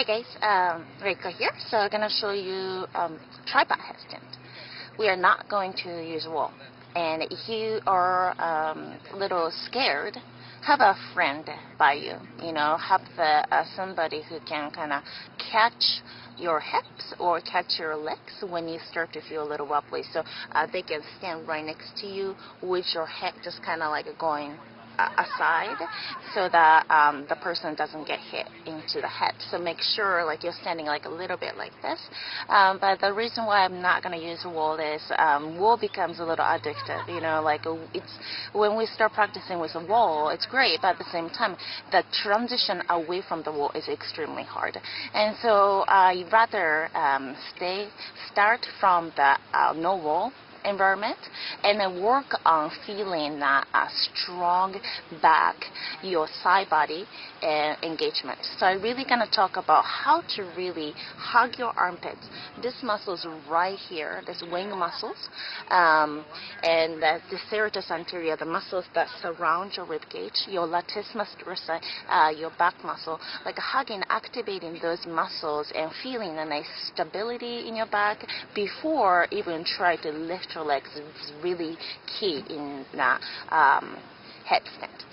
Hey guys, Reika here. So I'm gonna show you tripod headstand. We are not going to use wall. And if you are a little scared, have a friend by you. You know, have somebody who can kind of catch your hips or catch your legs when you start to feel a little wobbly. So they can stand right next to you with your head just kind of like going aside so that the person doesn't get hit into the head. So make sure like you're standing like a little bit like this. But the reason why I'm not going to use wall is wall becomes a little addictive. You know, like it's when we start practicing with a wall, it's great, but at the same time, the transition away from the wall is extremely hard. And so I'd rather start from the no wall environment and then work on feeling that strong back, your side body engagement. So I'm really going to talk about how to really hug your armpits. This muscles right here, this wing muscles, and the serratus anterior, the muscles that surround your rib cage, your latissimus dorsi, your back muscle, like hugging, activating those muscles and feeling a nice stability in your back before even try to lift your legs is really key in that headstand.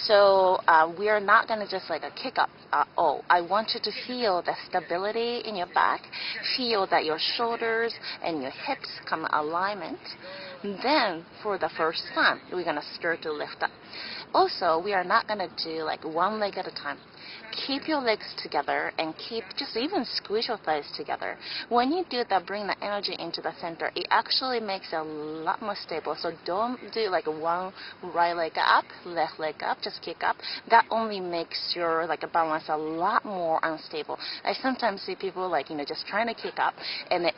So we are not going to just like a kick up. I want you to feel the stability in your back, feel that your shoulders and your hips come alignment. Then for the first time, we're going to start to lift up. Also, we are not going to do like one leg at a time. Keep your legs together and just even squeeze your thighs together. When you do that, bring the energy into the center. It actually makes it a lot more stable. So don't do like one right leg up, left leg up, just kick up. That only makes your like a balance a lot more unstable. I sometimes see people like just trying to kick up and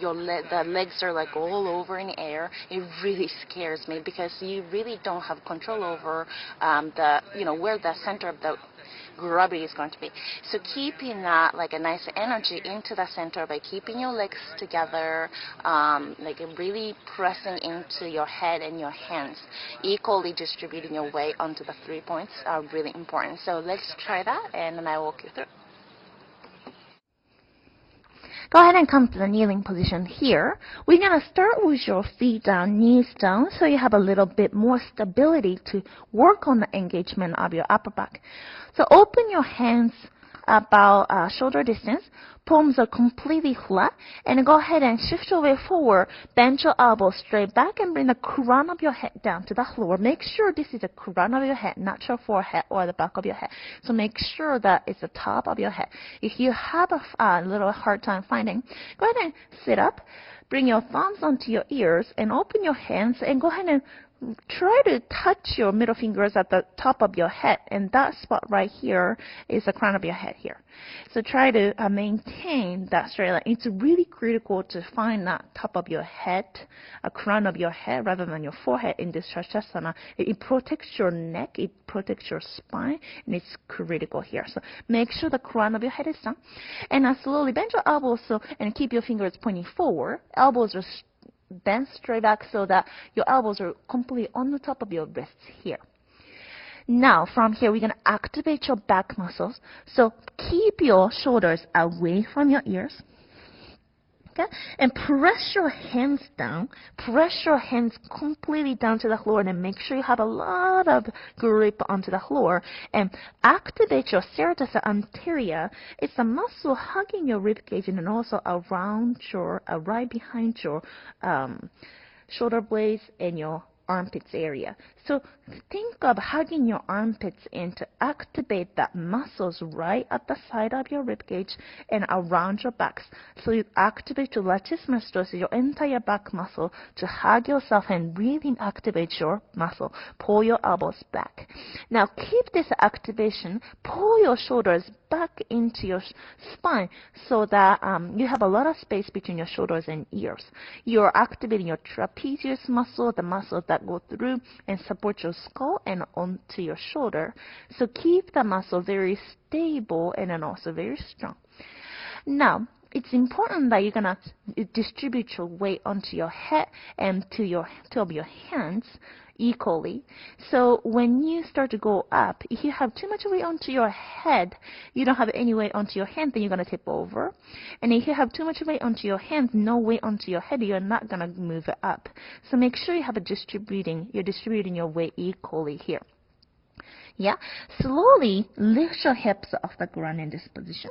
the legs are like all over in the air. It really scares me because you really don't have control over where the center of the gravity is going to be. So keeping that like a nice energy into the center by keeping your legs together, like really pressing into your head and your hands, equally distributing your weight onto the 3 points are really important. So let's try that and then I'll walk you through. Go ahead and come to the kneeling position here. We're going to start with your feet down, knees down, so you have a little bit more stability to work on the engagement of your upper back. So open your hands about shoulder distance. Palms are completely flat. And go ahead and shift your weight forward. Bend your elbows straight back and bring the crown of your head down to the floor. Make sure this is the crown of your head, not your forehead or the back of your head. So make sure that it's the top of your head. If you have a little hard time finding, go ahead and sit up. Bring your thumbs onto your ears and open your hands and go ahead and try to touch your middle fingers at the top of your head, and that spot right here is the crown of your head here. So try to maintain that straight line. It's really critical to find that top of your head, a crown of your head, rather than your forehead in this Shastasana. It protects your neck, it protects your spine, and it's critical here. So make sure the crown of your head is down, and slowly bend your elbows and keep your fingers pointing forward. Elbows are bend straight back so that your elbows are completely on the top of your wrists here. Now, from here, we're going to activate your back muscles. So keep your shoulders away from your ears. Okay? And press your hands down. Press your hands completely down to the floor and make sure you have a lot of grip onto the floor. And activate your serratus anterior. It's a muscle hugging your rib cage and also around right behind your shoulder blades and your armpits area. So think of hugging your armpits in to activate that muscles right at the side of your rib cage and around your backs. So you activate your latissimus dorsi, your entire back muscle, to hug yourself and really activate your muscle. Pull your elbows back. Now keep this activation. Pull your shoulders back into your spine so that you have a lot of space between your shoulders and ears. You're activating your trapezius muscle, the muscles that go through and support your skull and onto your shoulder. So keep the muscle very stable and then also very strong. Now, it's important that you're going to distribute your weight onto your head and to your hands equally. So when you start to go up, if you have too much weight onto your head, you don't have any weight onto your hand, then you're going to tip over. And if you have too much weight onto your hands, no weight onto your head, you're not going to move it up. So make sure you're distributing your weight equally here. Yeah, slowly lift your hips off the ground in this position.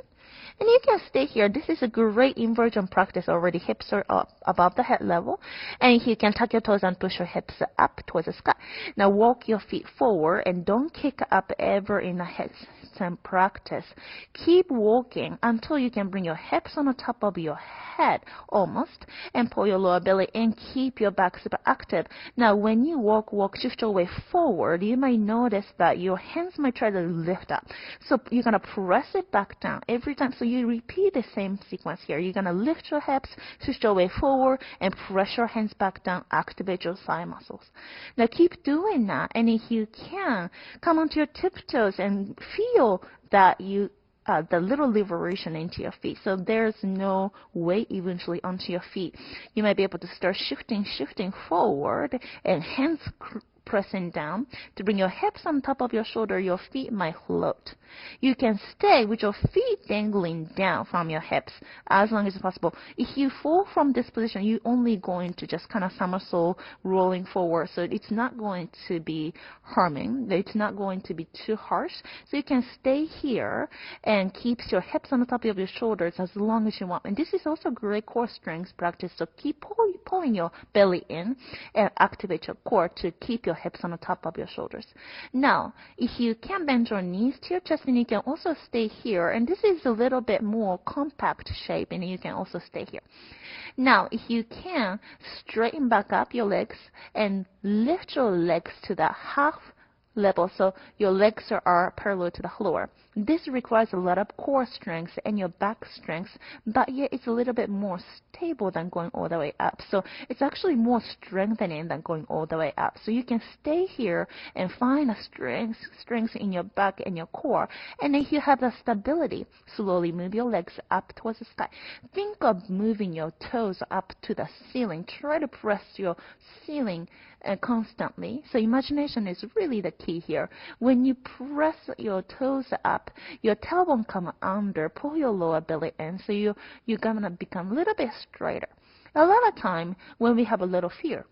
And you can stay here. This is a great inversion practice already. Hips are up above the head level. And you can tuck your toes and push your hips up towards the sky. Now walk your feet forward and don't kick up ever in a headstand practice. Keep walking until you can bring your hips on the top of your head almost and pull your lower belly and keep your back super active. Now when you walk, shift your weight forward, you might notice that your hands might try to lift up. So you're going to press it back down every time. So you repeat the same sequence here. You're going to lift your hips, shift your weight forward, and press your hands back down. Activate your side muscles. Now keep doing that. And if you can, come onto your tiptoes and feel that the little liberation into your feet. So there's no weight eventually onto your feet. You might be able to start shifting forward and hands pressing down to bring your hips on top of your shoulder. Your feet might float. You can stay with your feet dangling down from your hips as long as possible. If you fall from this position, you're only going to just kind of somersault rolling forward. So it's not going to be harming. It's not going to be too harsh. So you can stay here and keep your hips on the top of your shoulders as long as you want. And this is also great core strength practice. So keep pulling your belly in and activate your core to keep your hips on the top of your shoulders. Now, if you can bend your knees to your chest, and you can also stay here. And this is a little bit more compact shape, and you can also stay here. Now, if you can, straighten back up your legs and lift your legs to that half level, so your legs are parallel to the floor. This requires a lot of core strength and your back strength, but yet it's a little bit more stable than going all the way up. So it's actually more strengthening than going all the way up. So you can stay here and find a strength in your back and your core. And if you have the stability, slowly move your legs up towards the sky. Think of moving your toes up to the ceiling. Try to press your ceiling constantly. So imagination is really the key here. When you press your toes up, your tailbone come under, pull your lower belly in, so you're gonna become a little bit straighter. A lot of time when we have a little fear,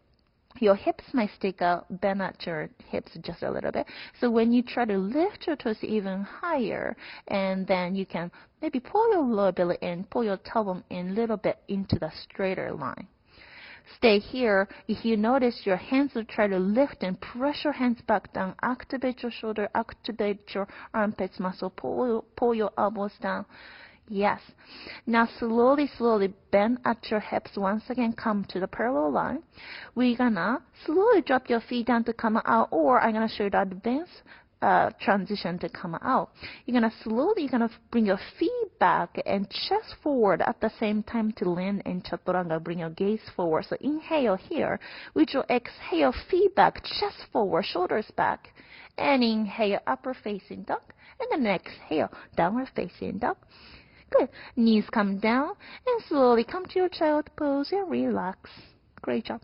your hips might stick out, bend at your hips just a little bit. So when you try to lift your toes even higher, and then you can maybe pull your lower belly in, pull your tailbone in a little bit into the straighter line. Stay here. If you notice your hands will try to lift and press your hands back down, activate your shoulder, activate your armpits muscle, pull your elbows down. Yes. Now slowly bend at your hips. Once again, come to the parallel line. We're gonna slowly drop your feet down to come out, or I'm gonna show you the advanced transition to come out. You're gonna bring your feet back and chest forward at the same time to land in chaturanga. Bring your gaze forward. So inhale here. With your exhale, feet back, chest forward, shoulders back. And inhale, upper facing dog. And then exhale, downward facing dog. Good. Knees come down and slowly come to your child pose and relax. Great job.